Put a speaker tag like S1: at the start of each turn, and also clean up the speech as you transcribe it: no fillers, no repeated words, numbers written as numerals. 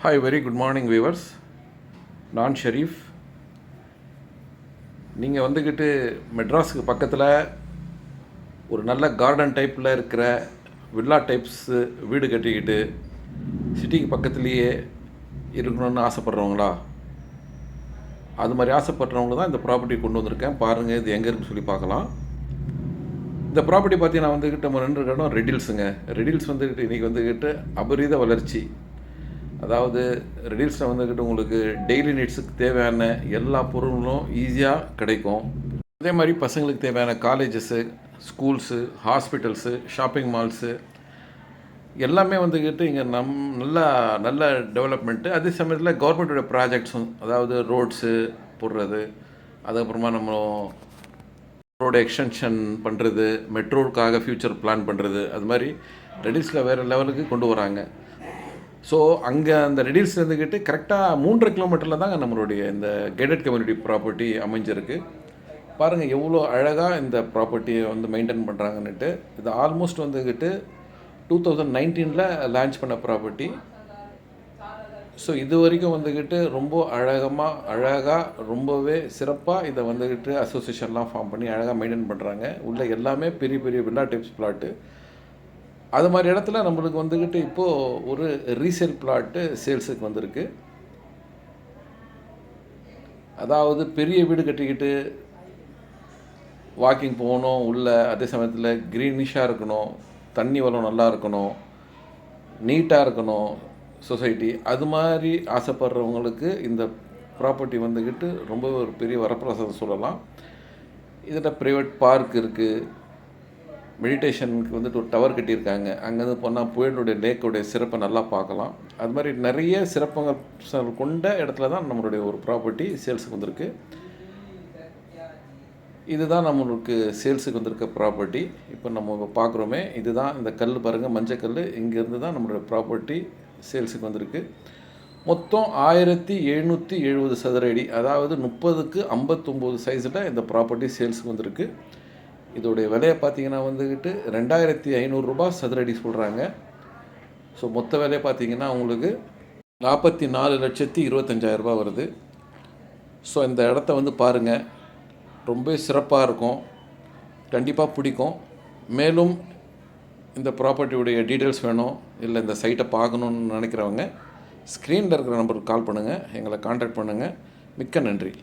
S1: Hi, very good morning viewers. நான் ஷெரீஃப். நீங்கள் வந்துக்கிட்டு மெட்ராஸுக்கு பக்கத்தில் ஒரு நல்ல கார்டன் டைப்பில் இருக்கிற வில்லா டைப்ஸு வீடு கட்டிக்கிட்டு சிட்டிக்கு பக்கத்துலேயே இருக்கணும்னு ஆசைப்பட்றவங்களா? அது மாதிரி ஆசைப்பட்றவங்க தான் இந்த ப்ராப்பர்ட்டி கொண்டு வந்திருக்கேன். பாருங்கள், இது எங்கே இருக்குன்னு சொல்லி பார்க்கலாம். இந்த ப்ராப்பர்ட்டி பார்த்தீங்கன்னா வந்துக்கிட்டு நம்ம ரெண்டு இடம் ரெடில்ஸுங்க. ரெடில்ஸ் வந்துக்கிட்டு இன்றைக்கி வந்துக்கிட்டு அபரீத வளர்ச்சி. அதாவது ரெடில்ஸில் வந்துக்கிட்டு உங்களுக்கு டெய்லி நீட்ஸுக்கு தேவையான எல்லா பொருளும் ஈஸியாக கிடைக்கும். அதே மாதிரி பசங்களுக்கு தேவையான colleges, schools, hospitals, shopping malls எல்லாமே வந்துக்கிட்டு இங்கே நல்ல டெவலப்மெண்ட்டு. அதே சமயத்தில் கவர்மெண்ட்டோட ப்ராஜெக்ட்ஸும், அதாவது ரோட்ஸு போடுறது, அதுக்கப்புறமா நம்ம ரோடு எக்ஸ்டென்ஷன் பண்ணுறது, மெட்ரோவுக்காக ஃப்யூச்சர் பிளான் பண்ணுறது, அது மாதிரி ரெடில்ஸில் வேறு லெவலுக்கு கொண்டு வராங்க. ஸோ அங்கே அந்த ரெடில்ஸ் இருந்துக்கிட்டு கரெக்டாக 3.5 கிலோமீட்டரில் தாங்க நம்மளுடைய இந்த கேட்டட் கம்யூனிட்டி ப்ராப்பர்ட்டி அமைஞ்சிருக்கு. பாருங்கள் எவ்வளோ அழகாக இந்த ப்ராப்பர்ட்டியை மெயின்டைன் பண்ணுறாங்கன்னுட்டு. இது ஆல்மோஸ்ட் வந்துக்கிட்டு 2019 லான்ச் பண்ண ப்ராப்பர்ட்டி. ஸோ இது வரைக்கும் வந்துக்கிட்டு ரொம்ப அழகாக ரொம்பவே சிறப்பாக இதை வந்துக்கிட்டு அசோசியேஷன்லாம் ஃபார்ம் பண்ணி அழகாக மெயின்டைன் பண்ணுறாங்க. உள்ள எல்லாமே பெரிய பெரிய வில்லா டைப்ஸ் பிளாட்டு. அது மாதிரி இடத்துல நம்மளுக்கு வந்துக்கிட்டு இப்போது ஒரு ரீசேல் பிளாட்டு சேல்ஸுக்கு வந்திருக்கு. அதாவது பெரிய வீடு கட்டிக்கிட்டு வாக்கிங் போகணும் உள்ள, அதே சமயத்தில் க்ரீனிஷாக இருக்கணும், தண்ணி வளம் நல்லா இருக்கணும், நீட்டாக இருக்கணும் சொசைட்டி, அது மாதிரி ஆசைப்படுறவங்களுக்கு இந்த ப்ராப்பர்ட்டி வந்துக்கிட்டு ரொம்ப ஒரு பெரிய வரப்பிரசாதம் சொல்லலாம். இதில் ப்ரைவேட் பார்க் இருக்குது. மெடிடேஷனுக்கு வந்துட்டு ஒரு டவர் கட்டியிருக்காங்க. அங்கேருந்து போனால் புயலுடைய லேக்குடைய சிறப்பை நல்லா பார்க்கலாம். அது மாதிரி நிறைய சிறப்புகள் கொண்ட இடத்துல தான் நம்மளுடைய ஒரு ப்ராப்பர்ட்டி சேல்ஸுக்கு வந்திருக்கு. இதுதான் நம்மளுக்கு சேல்ஸுக்கு வந்திருக்க ப்ராப்பர்ட்டி. இப்போ நம்ம பார்க்குறோமே, இதுதான் இந்த கல் பாருங்கள், மஞ்சக்கல். இங்கேருந்து தான் நம்மளுடைய ப்ராப்பர்ட்டி சேல்ஸுக்கு வந்திருக்கு. மொத்தம் 1770 சதுர அடி, அதாவது 30க்கு 59 சைஸில் இந்த ப்ராப்பர்ட்டி சேல்ஸுக்கு வந்திருக்கு. இதோடைய விலையை பார்த்தீங்கன்னா வந்துக்கிட்டு 2500 ரூபாய் சதுரடி சொல்கிறாங்க. ஸோ மொத்த விலையை பார்த்தீங்கன்னா உங்களுக்கு 44,25,000 ரூபாய் வருது. ஸோ இந்த இடத்த பாருங்கள், ரொம்ப சிறப்பாக இருக்கும், கண்டிப்பாக பிடிக்கும். மேலும் இந்த ப்ராப்பர்ட்டியுடைய டீட்டெயில்ஸ் வேணும், இல்லை இந்த சைட்டை பார்க்கணுன்னு நினைக்கிறவங்க ஸ்க்ரீனில் இருக்கிற நம்பருக்கு கால் பண்ணுங்கள், எங்களை கான்டாக்ட் பண்ணுங்கள். மிக்க நன்றி.